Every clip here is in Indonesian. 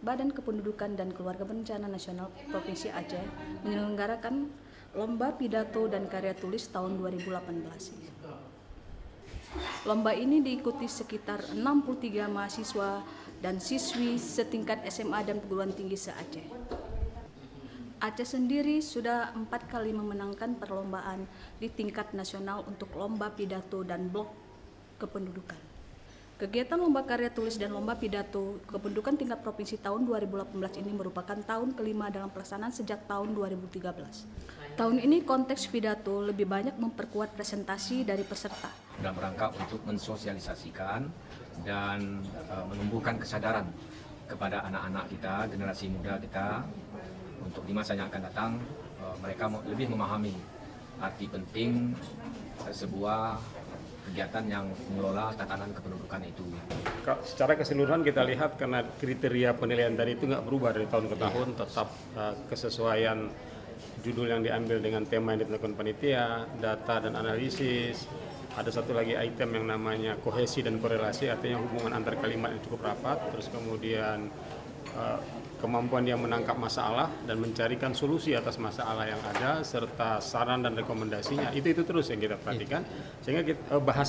Badan Kependudukan dan Keluarga Berencana Nasional Provinsi Aceh menyelenggarakan Lomba Pidato dan Karya Tulis tahun 2018. Lomba ini diikuti sekitar 63 mahasiswa dan siswi setingkat SMA dan perguruan tinggi se-Aceh. Aceh sendiri sudah 4 kali memenangkan perlombaan di tingkat nasional untuk lomba pidato dan blog kependudukan. Kegiatan lomba karya tulis dan lomba pidato kependudukan tingkat provinsi tahun 2018 ini merupakan tahun kelima dalam pelaksanaan sejak tahun 2013. Tahun ini konteks pidato lebih banyak memperkuat presentasi dari peserta. Dalam rangka untuk mensosialisasikan dan menumbuhkan kesadaran kepada anak-anak kita, generasi muda kita, untuk di masa yang akan datang mereka lebih memahami arti penting sebuah kegiatan yang mengelola tatanan kependudukan itu. Secara keseluruhan kita lihat karena kriteria penilaian tadi itu nggak berubah dari tahun ke tahun, tetap kesesuaian judul yang diambil dengan tema yang ditentukan panitia, data dan analisis. Ada satu lagi item yang namanya kohesi dan korelasi, artinya hubungan antar kalimat yang cukup rapat, terus kemudian kemampuan dia menangkap masalah dan mencarikan solusi atas masalah yang ada, serta saran dan rekomendasinya. Itu terus yang kita perhatikan. Sehingga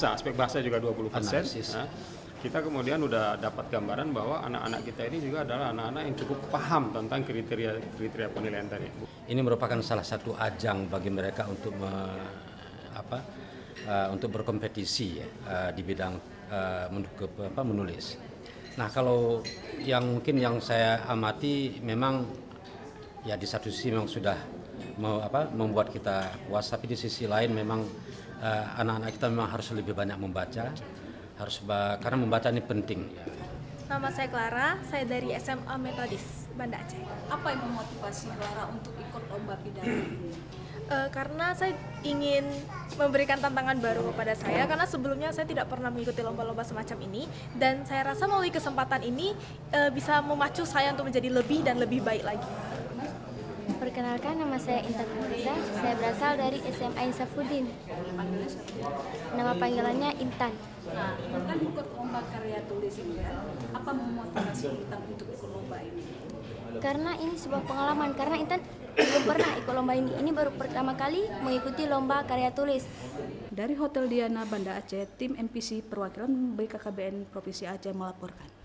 aspek bahasa juga 20%. Nah, kita kemudian udah dapat gambaran bahwa anak-anak kita ini juga adalah anak-anak yang cukup paham tentang kriteria penilaian tadi. Ini merupakan salah satu ajang bagi mereka untuk untuk berkompetisi di bidang menulis. Nah, kalau mungkin yang saya amati memang ya di satu sisi memang sudah membuat kita puas, tapi di sisi lain memang anak-anak kita memang harus lebih banyak membaca, karena membaca ini penting. Nama saya Clara, saya dari SMA Metodis Banda Aceh. Apa yang memotivasi Clara untuk ikut lomba pidato? Karena saya ingin memberikan tantangan baru kepada saya, karena sebelumnya saya tidak pernah mengikuti lomba-lomba semacam ini, dan saya rasa melalui kesempatan ini bisa memacu saya untuk menjadi lebih dan lebih baik lagi. Perkenalkan, nama saya Intan Nurisa, saya berasal dari SMA Insafuddin. Nama panggilannya Intan. Nah, Intan ikut lomba karya tulis ini kan? Apa memotivasi Intan untuk ikut lomba ini? Karena ini sebuah pengalaman, karena Intan belum pernah ikut lomba ini. Ini baru pertama kali mengikuti lomba karya tulis. Dari Hotel Diana Banda Aceh, tim MPC perwakilan BKKBN Provinsi Aceh melaporkan.